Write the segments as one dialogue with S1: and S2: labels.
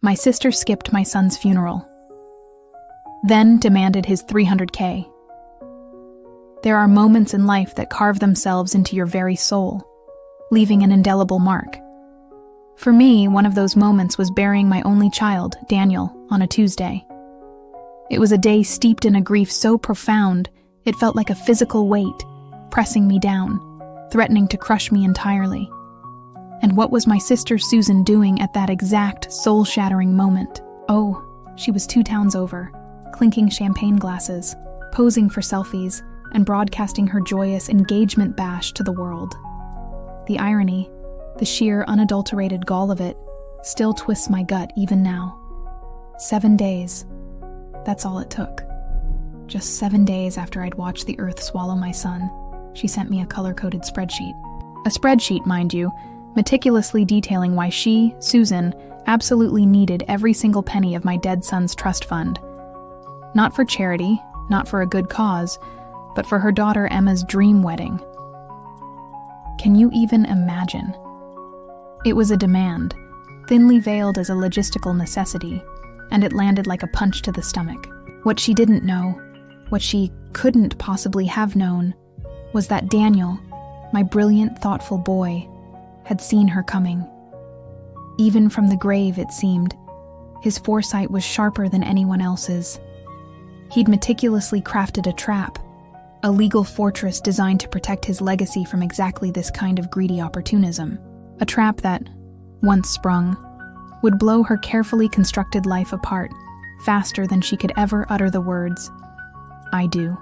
S1: My sister skipped my son's funeral, then demanded his $300K. There are moments in life that carve themselves into your very soul, leaving an indelible mark. For me, one of those moments was burying my only child, Daniel, on a Tuesday. It was a day steeped in a grief so profound, it felt like a physical weight, pressing me down, threatening to crush me entirely. And what was my sister Susan doing at that exact soul-shattering moment? Oh, she was 2 towns over, clinking champagne glasses, posing for selfies, and broadcasting her joyous engagement bash to the world. The irony, the sheer unadulterated gall of it, still twists my gut even now. 7 days. That's all it took. Just 7 days after I'd watched the earth swallow my son, she sent me a color-coded spreadsheet. A spreadsheet, mind you, meticulously detailing why she, Susan, absolutely needed every single penny of my dead son's trust fund. Not for charity, not for a good cause, but for her daughter Emma's dream wedding. Can you even imagine? It was a demand, thinly veiled as a logistical necessity, and it landed like a punch to the stomach. What she didn't know, what she couldn't possibly have known, was that Daniel, my brilliant, thoughtful boy, had seen her coming. Even from the grave, it seemed, his foresight was sharper than anyone else's. He'd meticulously crafted a trap, a legal fortress designed to protect his legacy from exactly this kind of greedy opportunism. A trap that, once sprung, would blow her carefully constructed life apart faster than she could ever utter the words, "I do."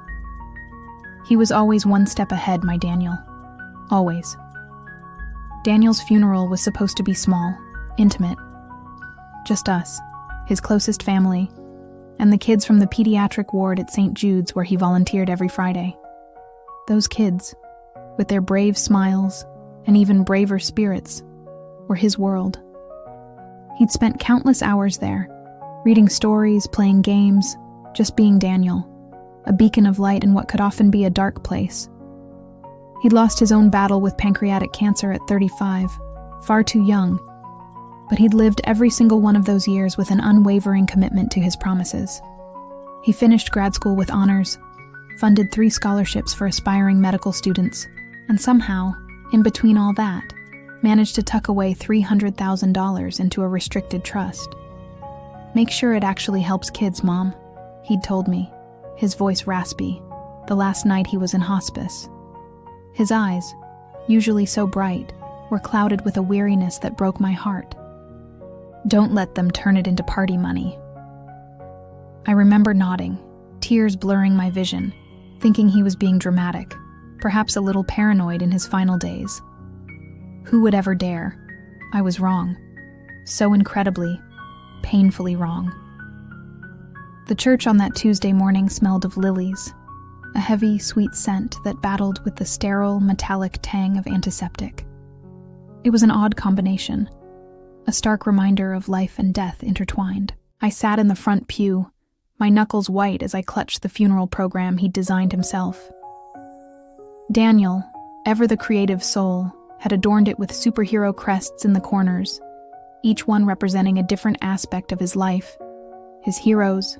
S1: He was always one step ahead, my Daniel. Always. Daniel's funeral was supposed to be small, intimate. Just us, his closest family, and the kids from the pediatric ward at St. Jude's where he volunteered every Friday. Those kids, with their brave smiles and even braver spirits, were his world. He'd spent countless hours there, reading stories, playing games, just being Daniel, a beacon of light in what could often be a dark place. He'd lost his own battle with pancreatic cancer at 35, far too young, but he'd lived every single one of those years with an unwavering commitment to his promises. He finished grad school with honors, funded 3 scholarships for aspiring medical students, and somehow, in between all that, managed to tuck away $300,000 into a restricted trust. "Make sure it actually helps kids, Mom," he'd told me, his voice raspy, the last night he was in hospice. His eyes, usually so bright, were clouded with a weariness that broke my heart. "Don't let them turn it into party money." I remember nodding, tears blurring my vision, thinking he was being dramatic, perhaps a little paranoid in his final days. Who would ever dare? I was wrong. So incredibly, painfully wrong. The church on that Tuesday morning smelled of lilies, a heavy, sweet scent that battled with the sterile, metallic tang of antiseptic. It was an odd combination, a stark reminder of life and death intertwined. I sat in the front pew, my knuckles white as I clutched the funeral program he'd designed himself. Daniel, ever the creative soul, had adorned it with superhero crests in the corners, each one representing a different aspect of his life, his heroes.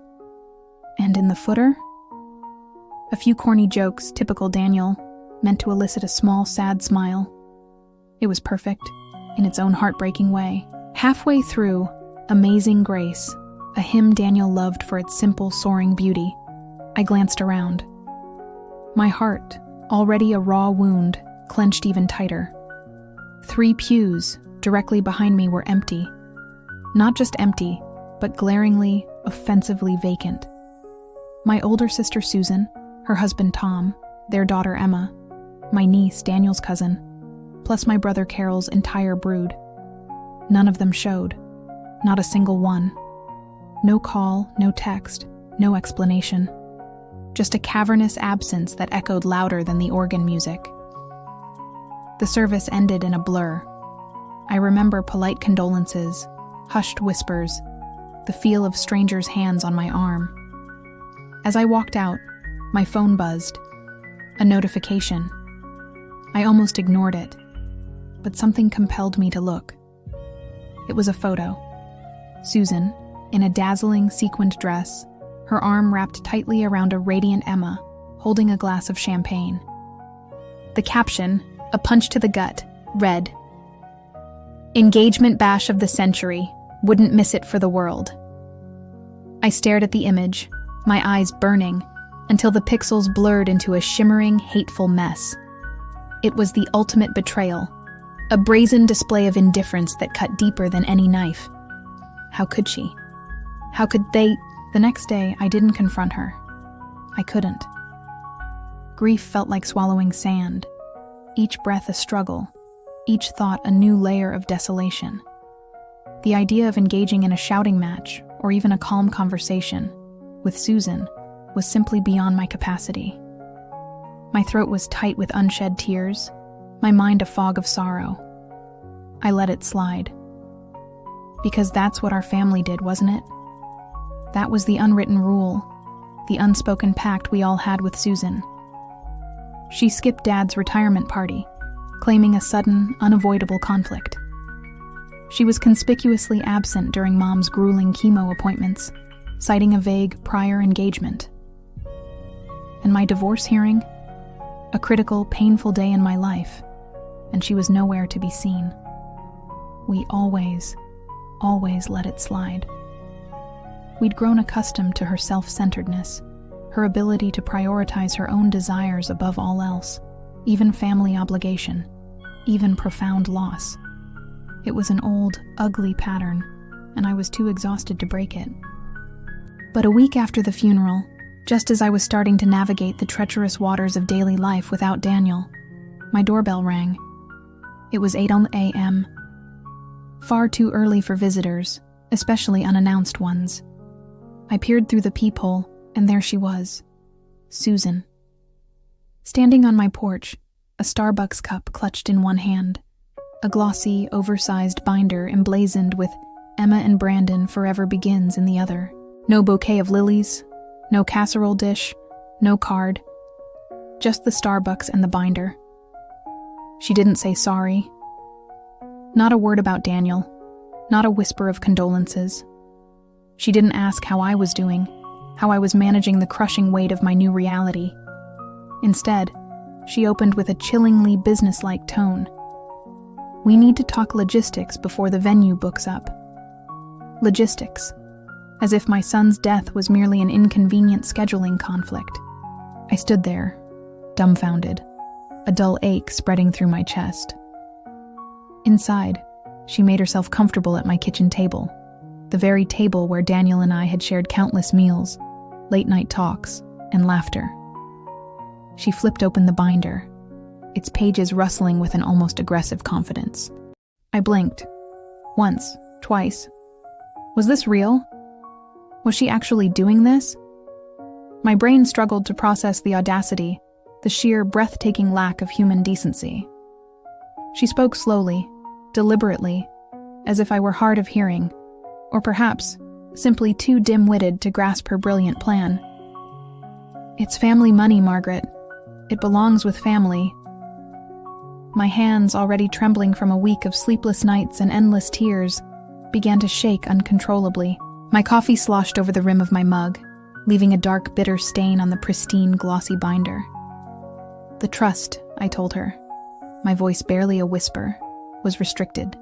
S1: And in the footer? A few corny jokes, typical Daniel, meant to elicit a small, sad smile. It was perfect, in its own heartbreaking way. Halfway through Amazing Grace, a hymn Daniel loved for its simple, soaring beauty, I glanced around. My heart, already a raw wound, clenched even tighter. 3 pews directly behind me were empty. Not just empty, but glaringly, offensively vacant. My older sister Susan, her husband Tom, their daughter Emma, my niece, Daniel's cousin, plus my brother Carol's entire brood. None of them showed. Not a single one. No call, no text, no explanation. Just a cavernous absence that echoed louder than the organ music. The service ended in a blur. I remember polite condolences, hushed whispers, the feel of strangers' hands on my arm. As I walked out, my phone buzzed. A notification. I almost ignored it, but something compelled me to look. It was a photo. Susan, in a dazzling sequined dress, her arm wrapped tightly around a radiant Emma, holding a glass of champagne. The caption, a punch to the gut, read, "Engagement bash of the century. Wouldn't miss it for the world." I stared at the image, my eyes burning, until the pixels blurred into a shimmering, hateful mess. It was the ultimate betrayal, a brazen display of indifference that cut deeper than any knife. How could she? How could they? The next day, I didn't confront her. I couldn't. Grief felt like swallowing sand, each breath a struggle, each thought a new layer of desolation. The idea of engaging in a shouting match, or even a calm conversation, with Susan, was simply beyond my capacity. My throat was tight with unshed tears, my mind a fog of sorrow. I let it slide. Because that's what our family did, wasn't it? That was the unwritten rule, the unspoken pact we all had with Susan. She skipped Dad's retirement party, claiming a sudden, unavoidable conflict. She was conspicuously absent during Mom's grueling chemo appointments, citing a vague prior engagement. And my divorce hearing? A critical, painful day in my life, and she was nowhere to be seen. We always let it slide. We'd grown accustomed to her self-centeredness, her ability to prioritize her own desires above all else, even family obligation, even profound loss. It was an old, ugly pattern, and I was too exhausted to break it. But a week after the funeral, just as I was starting to navigate the treacherous waters of daily life without Daniel, my doorbell rang. It was 8 a.m. Far too early for visitors, especially unannounced ones. I peered through the peephole, and there she was, Susan. Standing on my porch, a Starbucks cup clutched in one hand, a glossy, oversized binder emblazoned with "Emma and Brandon Forever Begins" in the other. No bouquet of lilies, no casserole dish, no card, just the Starbucks and the binder. She didn't say sorry. Not a word about Daniel, not a whisper of condolences. She didn't ask how I was doing, how I was managing the crushing weight of my new reality. Instead, she opened with a chillingly businesslike tone. "We need to talk logistics before the venue books up." Logistics, as if my son's death was merely an inconvenient scheduling conflict. I stood there, dumbfounded, a dull ache spreading through my chest. Inside, she made herself comfortable at my kitchen table, the very table where Daniel and I had shared countless meals, late-night talks, and laughter. She flipped open the binder, its pages rustling with an almost aggressive confidence. I blinked. Once, twice. Was this real? Was she actually doing this? My brain struggled to process the audacity, the sheer, breathtaking lack of human decency. She spoke slowly, deliberately, as if I were hard of hearing, or perhaps simply too dim-witted to grasp her brilliant plan. "It's family money, Margaret. It belongs with family." My hands, already trembling from a week of sleepless nights and endless tears, began to shake uncontrollably. My coffee sloshed over the rim of my mug, leaving a dark, bitter stain on the pristine, glossy binder. The trust, I told her, my voice barely a whisper, was restricted.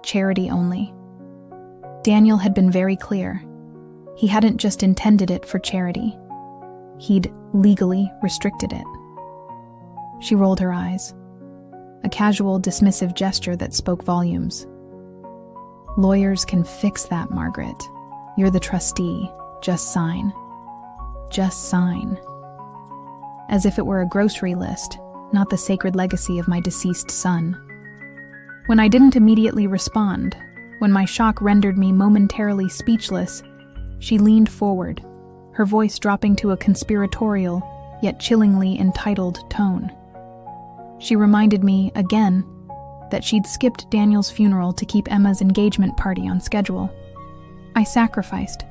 S1: Charity only. Daniel had been very clear. He hadn't just intended it for charity. He'd legally restricted it. She rolled her eyes, a casual, dismissive gesture that spoke volumes. "Lawyers can fix that, Margaret. You're the trustee. Just sign. Just sign." As if it were a grocery list, not the sacred legacy of my deceased son. When I didn't immediately respond, when my shock rendered me momentarily speechless, she leaned forward, her voice dropping to a conspiratorial, yet chillingly entitled tone. She reminded me, again, that she'd skipped Daniel's funeral to keep Emma's engagement party on schedule. "I sacrificed.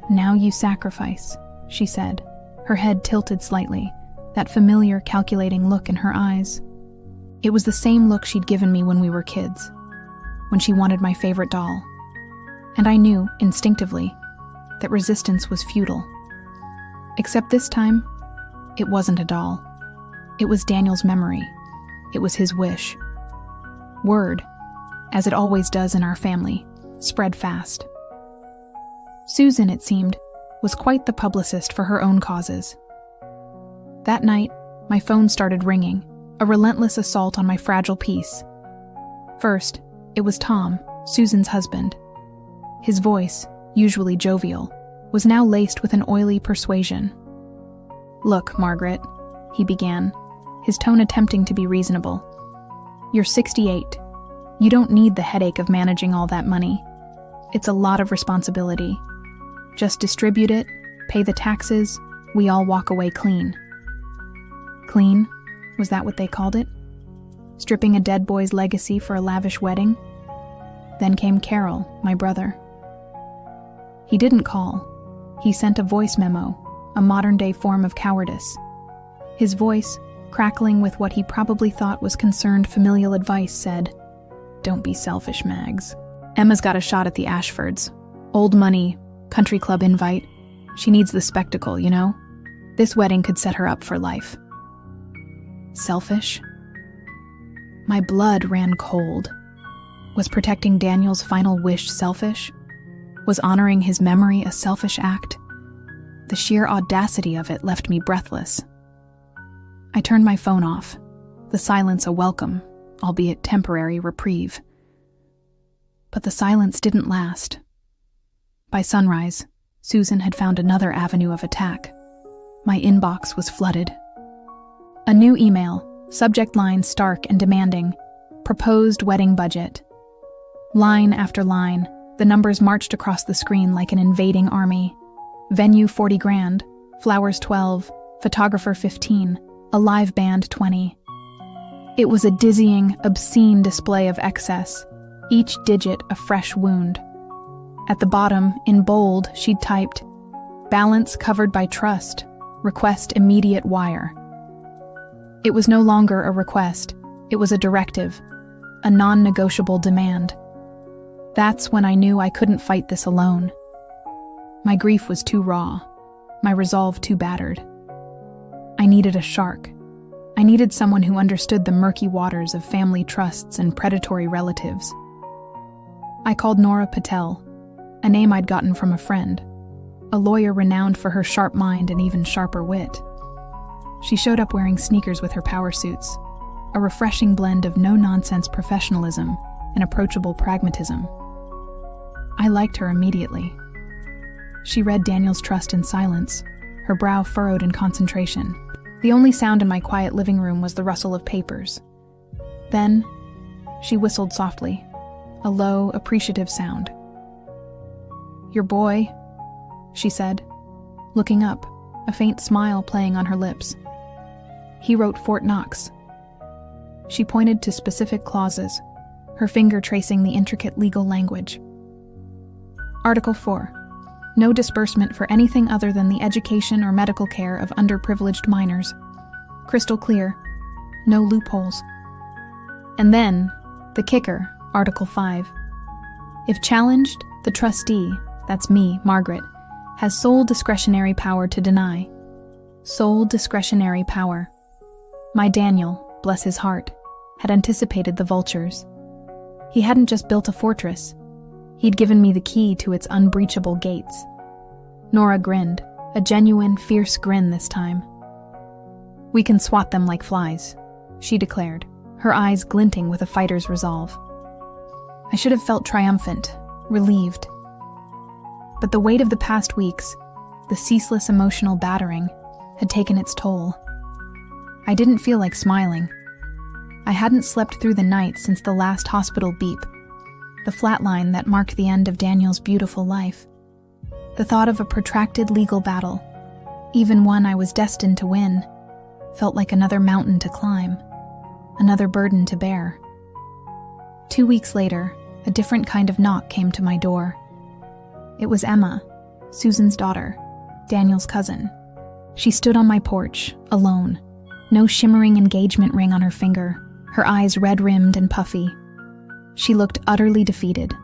S1: Now you sacrifice," she said, her head tilted slightly, that familiar calculating look in her eyes. It was the same look she'd given me when we were kids, when she wanted my favorite doll. and I knew, instinctively, that resistance was futile. Except this time, it wasn't a doll. It was Daniel's memory. It was his wish. Word, as it always does in our family, spread fast. Susan, it seemed, was quite the publicist for her own causes. That night, my phone started ringing, a relentless assault on my fragile peace. First, it was Tom, Susan's husband. His voice, usually jovial, was now laced with an oily persuasion. "Look, Margaret," he began, his tone attempting to be reasonable. "You're 68. You don't need the headache of managing all that money. It's a lot of responsibility. Just distribute it, pay the taxes, we all walk away clean." Clean? Was that what they called it? Stripping a dead boy's legacy for a lavish wedding? Then came Carol, my brother. He didn't call. He sent a voice memo, a modern-day form of cowardice. His voice, crackling with what he probably thought was concerned familial advice, said, "Don't be selfish, Mags. Emma's got a shot at the Ashfords. Old money, country club invite. She needs the spectacle, you know? This wedding could set her up for life." Selfish? My blood ran cold. Was protecting Daniel's final wish selfish? Was honoring his memory a selfish act? The sheer audacity of it left me breathless. I turned my phone off, the silence a welcome, albeit temporary, reprieve. But the silence didn't last. By sunrise, Susan had found another avenue of attack. My inbox was flooded. A new email, subject line stark and demanding, "Proposed wedding budget." Line after line, the numbers marched across the screen like an invading army. Venue 40 grand, flowers 12, photographer 15, a live band 20. It was a dizzying, obscene display of excess, each digit a fresh wound. At the bottom, in bold, she'd typed, "Balance covered by trust, request immediate wire." It was no longer a request, it was a directive, a non-negotiable demand. That's when I knew I couldn't fight this alone. My grief was too raw, my resolve too battered. I needed a shark. I needed someone who understood the murky waters of family trusts and predatory relatives. I called Nora Patel, a name I'd gotten from a friend, a lawyer renowned for her sharp mind and even sharper wit. She showed up wearing sneakers with her power suits, a refreshing blend of no-nonsense professionalism and approachable pragmatism. I liked her immediately. She read Daniel's trust in silence, her brow furrowed in concentration. The only sound in my quiet living room was the rustle of papers. Then, she whistled softly, a low, appreciative sound. "Your boy," she said, looking up, a faint smile playing on her lips. "He wrote Fort Knox." She pointed to specific clauses, her finger tracing the intricate legal language. Article 4. No disbursement for anything other than the education or medical care of underprivileged minors. Crystal clear. No loopholes. And then, the kicker, Article 5. If challenged, the trustee, that's me, Margaret, has sole discretionary power to deny. Sole discretionary power. My Daniel, bless his heart, had anticipated the vultures. He hadn't just built a fortress. He'd given me the key to its unbreachable gates. Nora grinned, a genuine, fierce grin this time. "We can swat them like flies," she declared, her eyes glinting with a fighter's resolve. I should have felt triumphant, relieved. But the weight of the past weeks, the ceaseless emotional battering, had taken its toll. I didn't feel like smiling. I hadn't slept through the night since the last hospital beep, the flatline that marked the end of Daniel's beautiful life. The thought of a protracted legal battle, even one I was destined to win, felt like another mountain to climb, another burden to bear. 2 weeks later, a different kind of knock came to my door. It was Emma, Susan's daughter, Daniel's cousin. She stood on my porch, alone, no shimmering engagement ring on her finger, her eyes red-rimmed and puffy. She looked utterly defeated,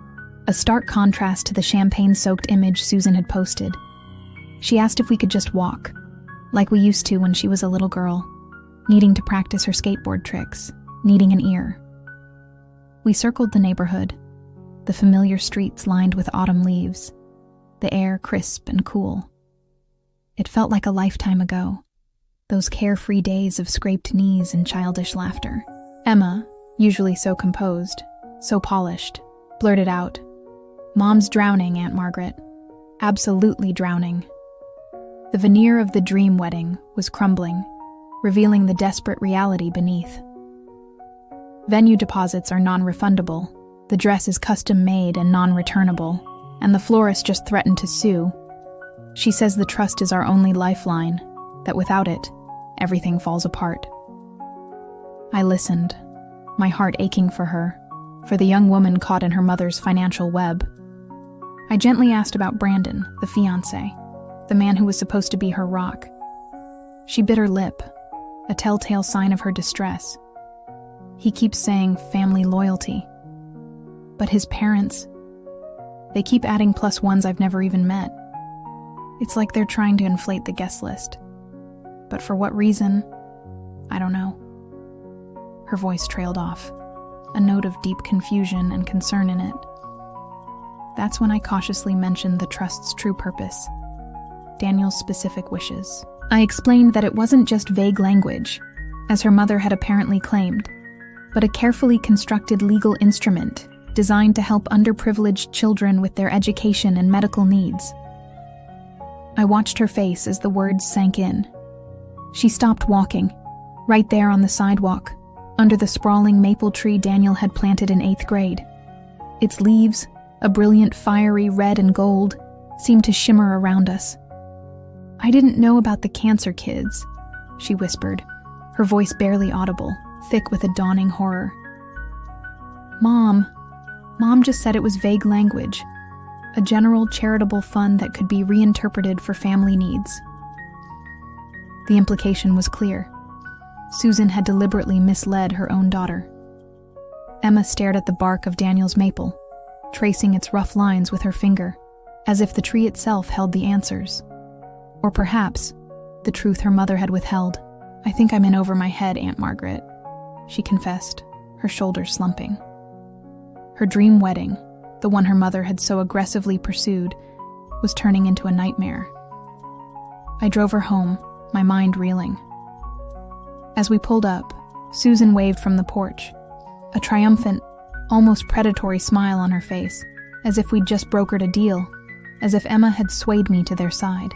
S1: a stark contrast to the champagne-soaked image Susan had posted. She asked if we could just walk, like we used to when she was a little girl, needing to practice her skateboard tricks, needing an ear. We circled the neighborhood, the familiar streets lined with autumn leaves, the air crisp and cool. It felt like a lifetime ago, those carefree days of scraped knees and childish laughter. Emma, usually so composed, so polished, blurted out, "Mom's drowning, Aunt Margaret. Absolutely drowning." The veneer of the dream wedding was crumbling, revealing the desperate reality beneath. Venue deposits are non-refundable, the dress is custom-made and non-returnable, and the florist just threatened to sue. She says the trust is our only lifeline, that without it, everything falls apart. I listened, my heart aching for her, for the young woman caught in her mother's financial web. I gently asked about Brandon, the fiancé, the man who was supposed to be her rock. She bit her lip, a telltale sign of her distress. He keeps saying family loyalty. But his parents, they keep adding +1s I've never even met. It's like they're trying to inflate the guest list. But for what reason? I don't know. Her voice trailed off, a note of deep confusion and concern in it. That's when I cautiously mentioned the trust's true purpose, Daniel's specific wishes. I explained that it wasn't just vague language, as her mother had apparently claimed, but a carefully constructed legal instrument designed to help underprivileged children with their education and medical needs. I watched her face as the words sank in. She stopped walking, right there on the sidewalk, under the sprawling maple tree Daniel had planted in 8th grade. Its leaves, a brilliant fiery red and gold, seemed to shimmer around us. "I didn't know about the cancer kids," she whispered, her voice barely audible, thick with a dawning horror. Mom just said it was vague language, a general charitable fund that could be reinterpreted for family needs." The implication was clear. Susan had deliberately misled her own daughter. Emma stared at the bark of Daniel's maple, tracing its rough lines with her finger, as if the tree itself held the answers. Or perhaps, the truth her mother had withheld. "I think I'm in over my head, Aunt Margaret," she confessed, her shoulders slumping. Her dream wedding, the one her mother had so aggressively pursued, was turning into a nightmare. I drove her home, my mind reeling. As we pulled up, Susan waved from the porch, a triumphant, almost predatory smile on her face, as if we'd just brokered a deal, as if Emma had swayed me to their side.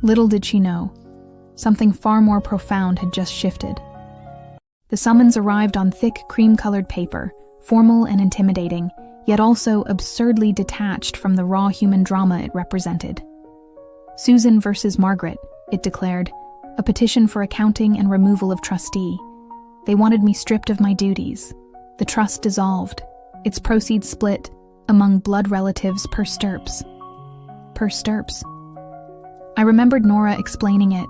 S1: Little did she know, something far more profound had just shifted. The summons arrived on thick, cream-colored paper, formal and intimidating, yet also absurdly detached from the raw human drama it represented. Susan versus Margaret, it declared, a petition for accounting and removal of trustee. They wanted me stripped of my duties, the trust dissolved, its proceeds split among blood relatives per stirps. Per stirps. I remembered Nora explaining it,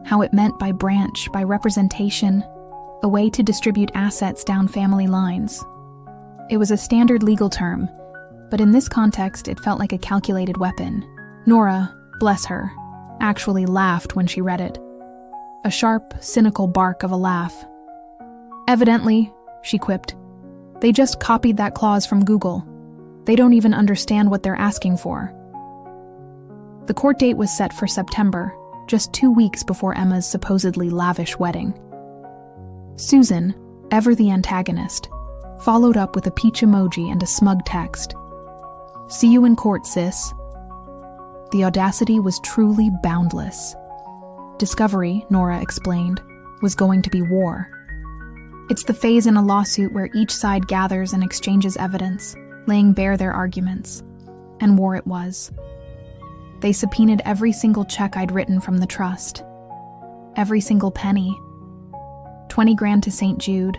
S1: how it meant by branch, by representation, a way to distribute assets down family lines. It was a standard legal term, but in this context it felt like a calculated weapon. Nora, bless her, actually laughed when she read it. A sharp, cynical bark of a laugh. "Evidently," she quipped, "they just copied that clause from Google. They don't even understand what they're asking for." The court date was set for September, just 2 weeks before Emma's supposedly lavish wedding. Susan, ever the antagonist, followed up with a peach emoji and a smug text. "See you in court, sis." The audacity was truly boundless. Discovery, Nora explained, was going to be war. It's the phase in a lawsuit where each side gathers and exchanges evidence, laying bare their arguments. And war it was. They subpoenaed every single check I'd written from the trust. Every single penny. 20 grand to St. Jude,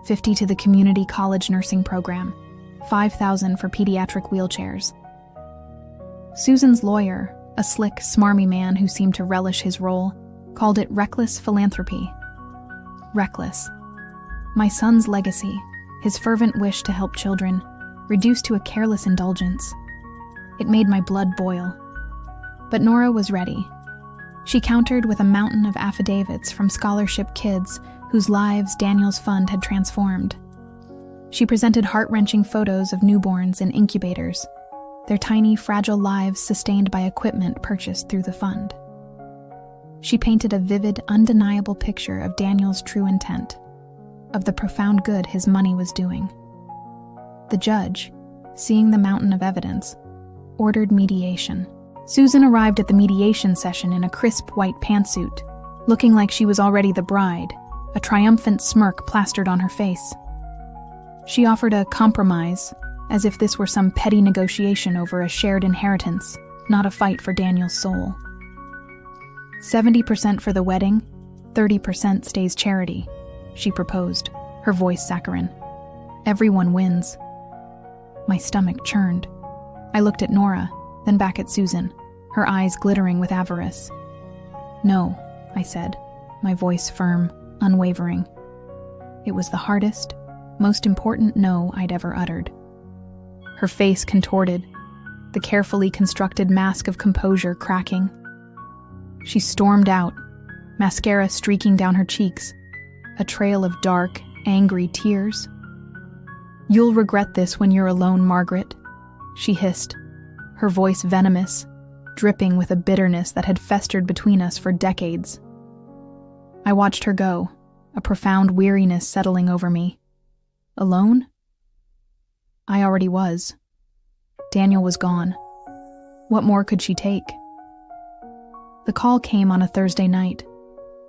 S1: 50 to the community college nursing program, 5,000 for pediatric wheelchairs. Susan's lawyer, a slick, smarmy man who seemed to relish his role, called it reckless philanthropy. Reckless. My son's legacy, his fervent wish to help children, reduced to a careless indulgence. It made my blood boil. But Nora was ready. She countered with a mountain of affidavits from scholarship kids whose lives Daniel's fund had transformed. She presented heart-wrenching photos of newborns in incubators, their tiny, fragile lives sustained by equipment purchased through the fund. She painted a vivid, undeniable picture of Daniel's true intent, of the profound good his money was doing. The judge, seeing the mountain of evidence, ordered mediation. Susan arrived at the mediation session in a crisp white pantsuit, looking like she was already the bride, a triumphant smirk plastered on her face. She offered a compromise, as if this were some petty negotiation over a shared inheritance, not a fight for Daniel's soul. 70% for the wedding, 30% stays charity, she proposed, her voice saccharine. Everyone wins. My stomach churned. I looked at Nora, then back at Susan, her eyes glittering with avarice. No, I said, my voice firm, unwavering. It was the hardest, most important no I'd ever uttered. Her face contorted, the carefully constructed mask of composure cracking. She stormed out, mascara streaking down her cheeks, a trail of dark, angry tears. "You'll regret this when you're alone, Margaret," she hissed, her voice venomous, dripping with a bitterness that had festered between us for decades. I watched her go, a profound weariness settling over me. Alone? I already was. Daniel was gone. What more could she take? The call came on a Thursday night,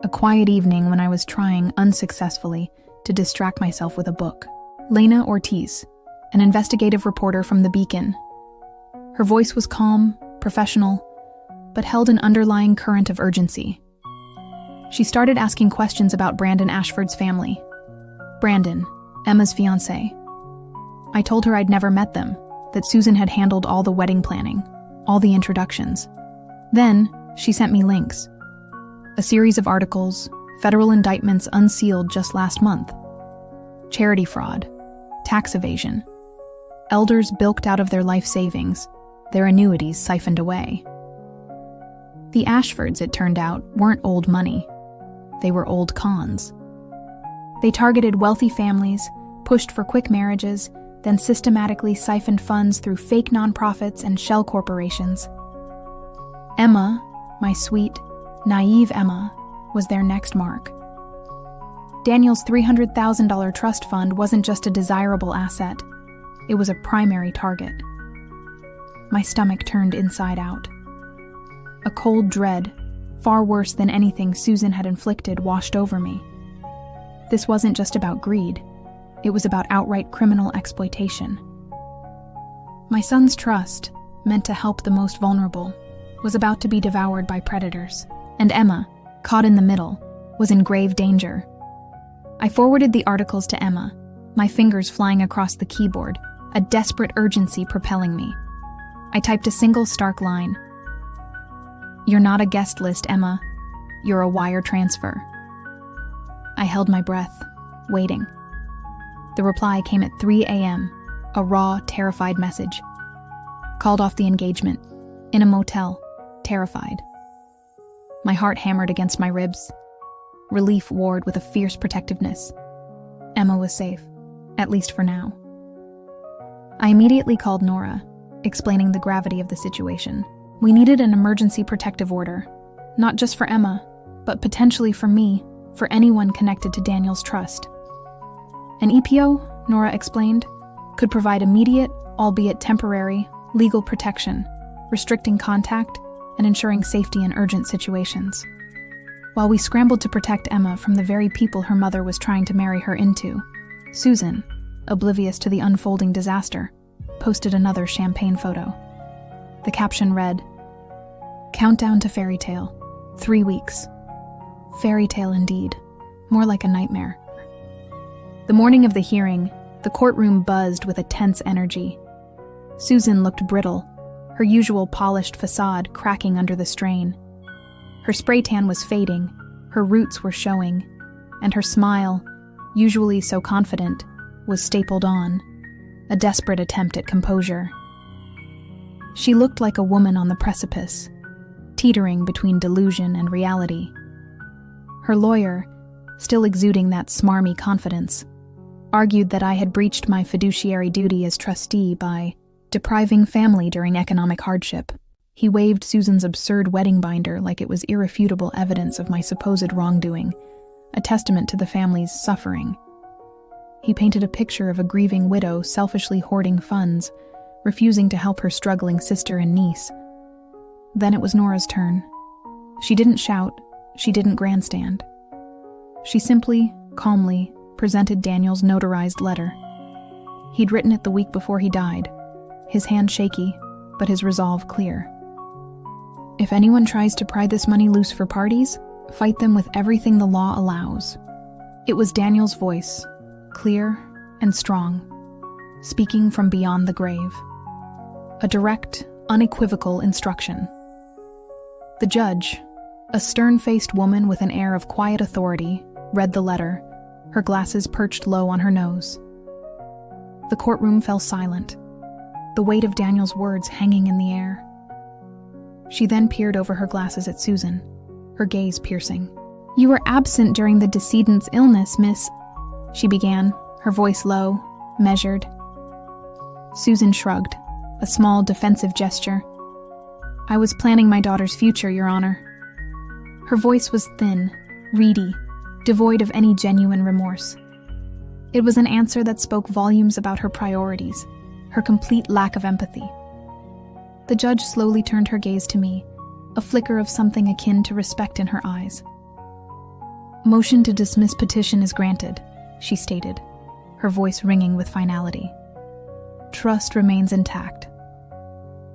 S1: a quiet evening when I was trying, unsuccessfully, to distract myself with a book. Lena Ortiz, an investigative reporter from The Beacon. Her voice was calm, professional, but held an underlying current of urgency. She started asking questions about Brandon Ashford's family. Brandon, Emma's fiancé. I told her I'd never met them, that Susan had handled all the wedding planning, all the introductions. Then, she sent me links. A series of articles, federal indictments unsealed just last month. Charity fraud, tax evasion. Elders bilked out of their life savings, their annuities siphoned away. The Ashfords, it turned out, weren't old money. They were old cons. They targeted wealthy families, pushed for quick marriages, then systematically siphoned funds through fake nonprofits and shell corporations. Emma, my sweet, naive Emma, was their next mark. Daniel's $300,000 trust fund wasn't just a desirable asset, it was a primary target. My stomach turned inside out. A cold dread, far worse than anything Susan had inflicted, washed over me. This wasn't just about greed. It was about outright criminal exploitation. My son's trust, meant to help the most vulnerable, was about to be devoured by predators, and Emma, caught in the middle, was in grave danger. I forwarded the articles to Emma, my fingers flying across the keyboard, a desperate urgency propelling me. I typed a single stark line. "You're not a guest list, Emma. You're a wire transfer." I held my breath, waiting. The reply came at 3 a.m., a raw, terrified message. Called off the engagement, in a motel, terrified. My heart hammered against my ribs. Relief warred with a fierce protectiveness. Emma was safe, at least for now. I immediately called Nora, explaining the gravity of the situation. We needed an emergency protective order, not just for Emma, but potentially for me, for anyone connected to Daniel's trust. An EPO, Nora explained, could provide immediate, albeit temporary, legal protection, restricting contact and ensuring safety in urgent situations. While we scrambled to protect Emma from the very people her mother was trying to marry her into, Susan, oblivious to the unfolding disaster, posted another champagne photo. The caption read, "Countdown to fairy tale, 3 weeks. Fairy tale indeed, more like a nightmare." The morning of the hearing, the courtroom buzzed with a tense energy. Susan looked brittle, her usual polished facade cracking under the strain. Her spray tan was fading, her roots were showing, and her smile, usually so confident, was stapled on. a desperate attempt at composure. She looked like a woman on the precipice, teetering between delusion and reality. Her lawyer, still exuding that smarmy confidence, argued that I had breached my fiduciary duty as trustee by depriving family during economic hardship. He waved Susan's absurd wedding binder like it was irrefutable evidence of my supposed wrongdoing, a testament to the family's suffering. He painted a picture of a grieving widow selfishly hoarding funds, refusing to help her struggling sister and niece. Then it was Nora's turn. She didn't shout, she didn't grandstand. She simply, calmly, presented Daniel's notarized letter. He'd written it the week before he died, his hand shaky, but his resolve clear. If anyone tries to pry this money loose for parties, fight them with everything the law allows. It was Daniel's voice, clear and strong, speaking from beyond the grave. A direct, unequivocal instruction. The judge, a stern-faced woman with an air of quiet authority, read the letter, her glasses perched low on her nose. The courtroom fell silent, the weight of Daniel's words hanging in the air. She then peered over her glasses at Susan, her gaze piercing. "You were absent during the decedent's illness, Miss," she began, her voice low, measured. Susan shrugged, a small defensive gesture. "I was planning my daughter's future, Your Honor." Her voice was thin, reedy, devoid of any genuine remorse. It was an answer that spoke volumes about her priorities, her complete lack of empathy. The judge slowly turned her gaze to me, a flicker of something akin to respect in her eyes. "Motion to dismiss petition is granted," she stated, her voice ringing with finality. "Trust remains intact."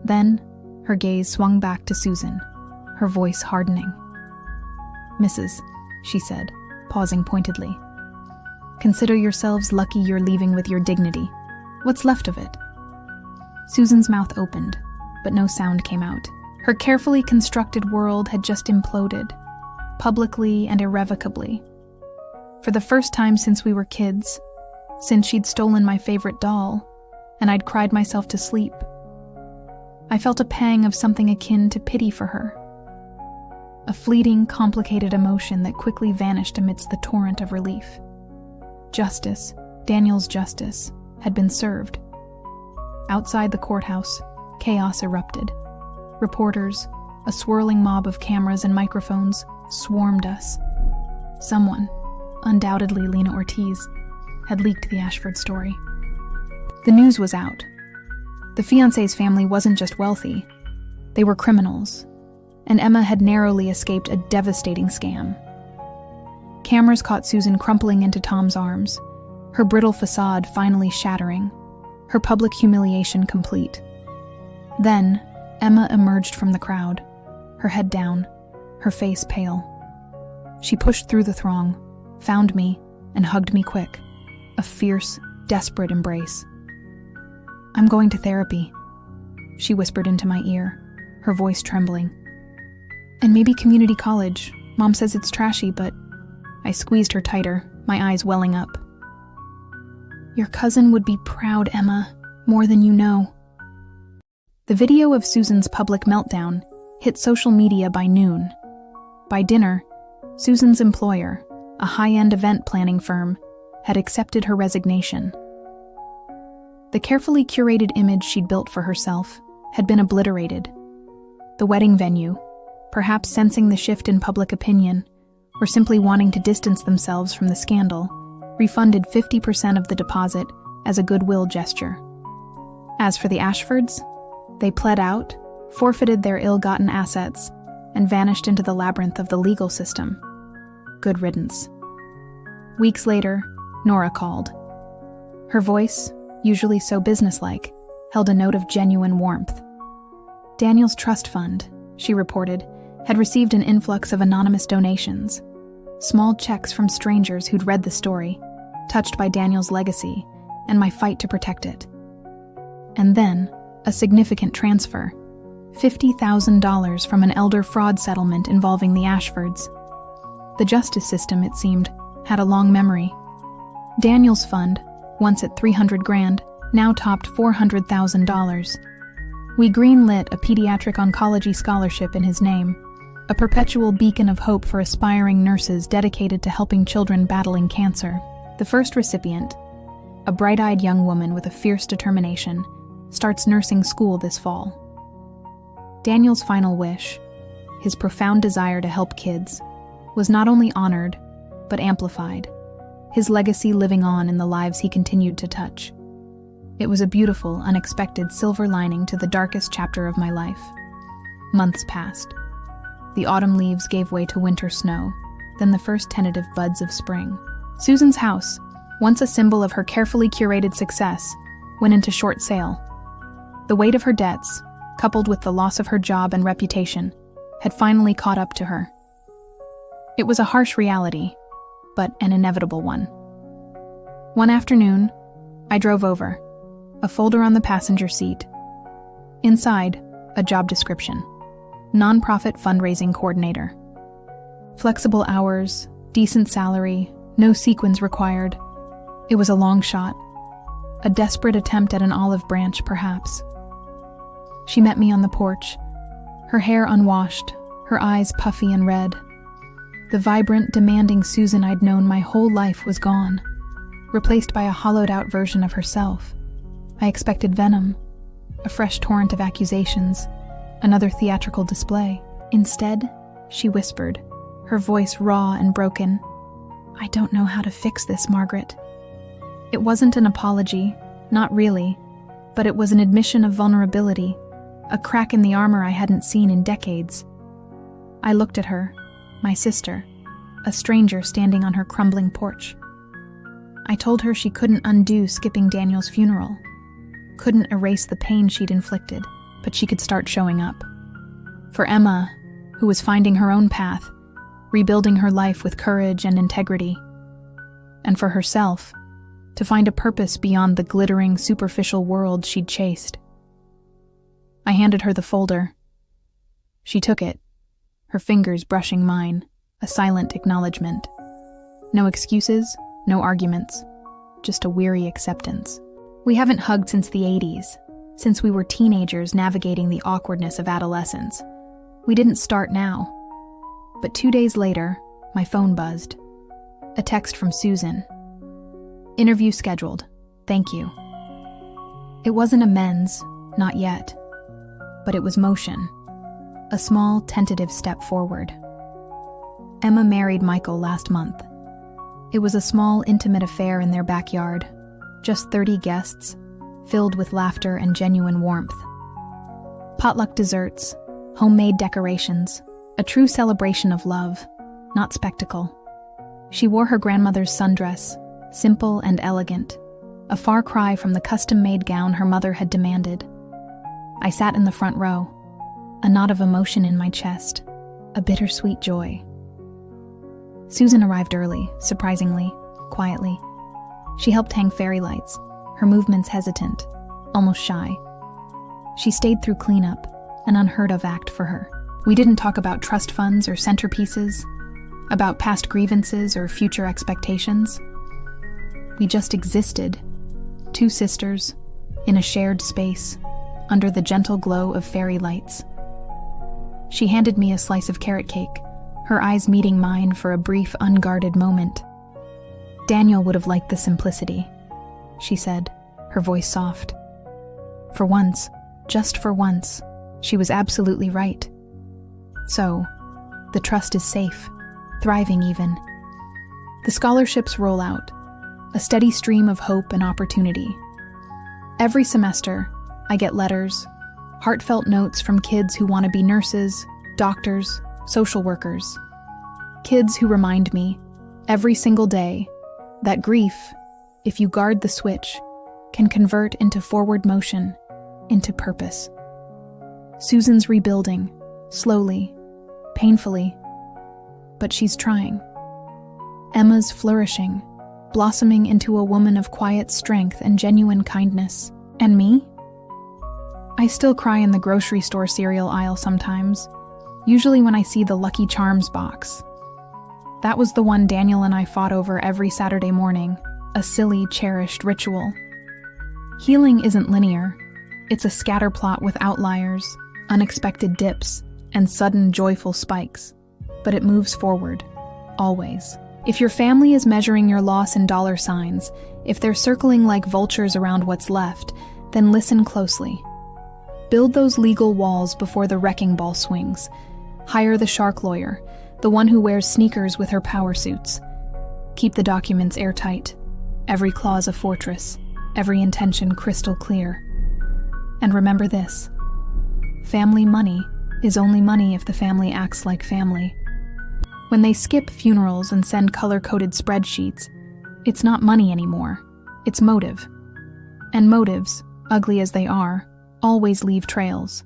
S1: Then, her gaze swung back to Susan, her voice hardening. "Mrs.," she said, pausing pointedly, "consider yourselves lucky you're leaving with your dignity. What's left of it?" Susan's mouth opened, but no sound came out. Her carefully constructed world had just imploded, publicly and irrevocably. For the first time since we were kids, since she'd stolen my favorite doll, and I'd cried myself to sleep, I felt a pang of something akin to pity for her. A fleeting, complicated emotion that quickly vanished amidst the torrent of relief. Justice, Daniel's justice, had been served. Outside the courthouse, chaos erupted. Reporters, a swirling mob of cameras and microphones, swarmed us. Someone, undoubtedly Lena Ortiz, had leaked the Ashford story. The news was out. The fiancé's family wasn't just wealthy, they were criminals, and Emma had narrowly escaped a devastating scam. Cameras caught Susan crumpling into Tom's arms, her brittle facade finally shattering, her public humiliation complete. Then, Emma emerged from the crowd, her head down, her face pale. She pushed through the throng, found me, and hugged me quick, a fierce, desperate embrace. "I'm going to therapy," she whispered into my ear, her voice trembling. "And maybe community college. Mom says it's trashy, but..." I squeezed her tighter, my eyes welling up. "Your cousin would be proud, Emma, more than you know." The video of Susan's public meltdown hit social media by noon. By dinner, Susan's employer, a high-end event planning firm, had accepted her resignation. The carefully curated image she'd built for herself had been obliterated. The wedding venue, perhaps sensing the shift in public opinion, or simply wanting to distance themselves from the scandal, refunded 50% of the deposit as a goodwill gesture. As for the Ashfords, they pled out, forfeited their ill-gotten assets, and vanished into the labyrinth of the legal system. Good riddance. Weeks later, Nora called. Her voice, usually so businesslike, held a note of genuine warmth. Daniel's trust fund, she reported, had received an influx of anonymous donations, small checks from strangers who'd read the story, touched by Daniel's legacy and my fight to protect it. And then, a significant transfer, $50,000 from an elder fraud settlement involving the Ashfords. The justice system, it seemed, had a long memory. Daniel's fund, once at $300,000, now topped $400,000. We greenlit a pediatric oncology scholarship in his name, a perpetual beacon of hope for aspiring nurses dedicated to helping children battling cancer. The first recipient, a bright-eyed young woman with a fierce determination, starts nursing school this fall. Daniel's final wish, his profound desire to help kids, was not only honored, but amplified, his legacy living on in the lives he continued to touch. It was a beautiful, unexpected silver lining to the darkest chapter of my life. Months passed. The autumn leaves gave way to winter snow, then the first tentative buds of spring. Susan's house, once a symbol of her carefully curated success, went into short sale. The weight of her debts, coupled with the loss of her job and reputation, had finally caught up to her. It was a harsh reality, but an inevitable one. One afternoon, I drove over, a folder on the passenger seat. Inside, a job description: nonprofit fundraising coordinator. Flexible hours, decent salary, no sequins required. It was a long shot, a desperate attempt at an olive branch, perhaps. She met me on the porch, her hair unwashed, her eyes puffy and red. The vibrant, demanding Susan I'd known my whole life was gone, replaced by a hollowed-out version of herself. I expected venom, a fresh torrent of accusations, another theatrical display. Instead, she whispered, her voice raw and broken, "I don't know how to fix this, Margaret." It wasn't an apology, not really, but it was an admission of vulnerability, a crack in the armor I hadn't seen in decades. I looked at her, my sister, a stranger standing on her crumbling porch. I told her she couldn't undo skipping Daniel's funeral, couldn't erase the pain she'd inflicted, but she could start showing up. For Emma, who was finding her own path, rebuilding her life with courage and integrity. And for herself, to find a purpose beyond the glittering, superficial world she'd chased. I handed her the folder. She took it, her fingers brushing mine, a silent acknowledgement. No excuses, no arguments, just a weary acceptance. We haven't hugged since the 80s, since we were teenagers navigating the awkwardness of adolescence. We didn't start now. But 2 days later, my phone buzzed. A text from Susan. "Interview scheduled. Thank you." It wasn't amends, not yet. But it was motion. A small, tentative step forward. Emma married Michael last month. It was a small, intimate affair in their backyard. Just 30 guests, filled with laughter and genuine warmth. Potluck desserts, homemade decorations, a true celebration of love, not spectacle. She wore her grandmother's sundress, simple and elegant, a far cry from the custom-made gown her mother had demanded. I sat in the front row, a knot of emotion in my chest, a bittersweet joy. Susan arrived early, surprisingly, quietly. She helped hang fairy lights, her movements hesitant, almost shy. She stayed through cleanup, an unheard-of act for her. We didn't talk about trust funds or centerpieces, about past grievances or future expectations. We just existed, two sisters, in a shared space, under the gentle glow of fairy lights. She handed me a slice of carrot cake, her eyes meeting mine for a brief, unguarded moment. "Daniel would have liked the simplicity," she said, her voice soft. For once, just for once, she was absolutely right. So, the trust is safe, thriving even. The scholarships roll out, a steady stream of hope and opportunity. Every semester, I get letters, heartfelt notes from kids who want to be nurses, doctors, social workers. Kids who remind me, every single day, that grief, if you guard the switch, can convert into forward motion, into purpose. Susan's rebuilding, slowly, painfully, but she's trying. Emma's flourishing, blossoming into a woman of quiet strength and genuine kindness. And me? I still cry in the grocery store cereal aisle sometimes, usually when I see the Lucky Charms box. That was the one Daniel and I fought over every Saturday morning, a silly, cherished ritual. Healing isn't linear. It's a scatterplot with outliers, unexpected dips, and sudden joyful spikes. But it moves forward, always. If your family is measuring your loss in dollar signs, if they're circling like vultures around what's left, then listen closely. Build those legal walls before the wrecking ball swings. Hire the shark lawyer, the one who wears sneakers with her power suits. Keep the documents airtight, every clause a fortress, every intention crystal clear. And remember this: family money is only money if the family acts like family. When they skip funerals and send color-coded spreadsheets, it's not money anymore, it's motive. And motives, ugly as they are, always leave trails.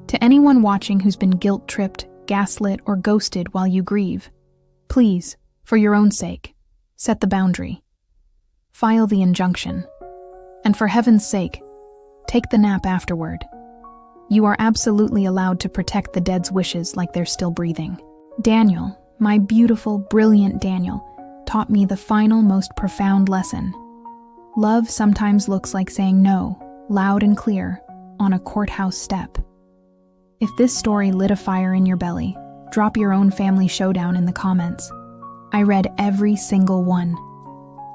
S1: To anyone watching who's been guilt-tripped, gaslit, or ghosted while you grieve, please, for your own sake, set the boundary. File the injunction. And for heaven's sake, take the nap afterward. You are absolutely allowed to protect the dead's wishes like they're still breathing. Daniel, my beautiful, brilliant Daniel, taught me the final, most profound lesson. Love sometimes looks like saying no, loud and clear, on a courthouse step. If this story lit a fire in your belly, drop your own family showdown in the comments. I read every single one.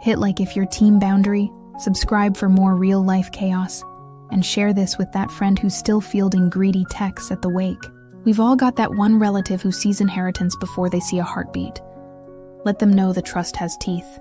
S1: Hit like if you're team boundary, subscribe for more real-life chaos, and share this with that friend who's still fielding greedy texts at the wake. We've all got that one relative who sees inheritance before they see a heartbeat. Let them know the trust has teeth.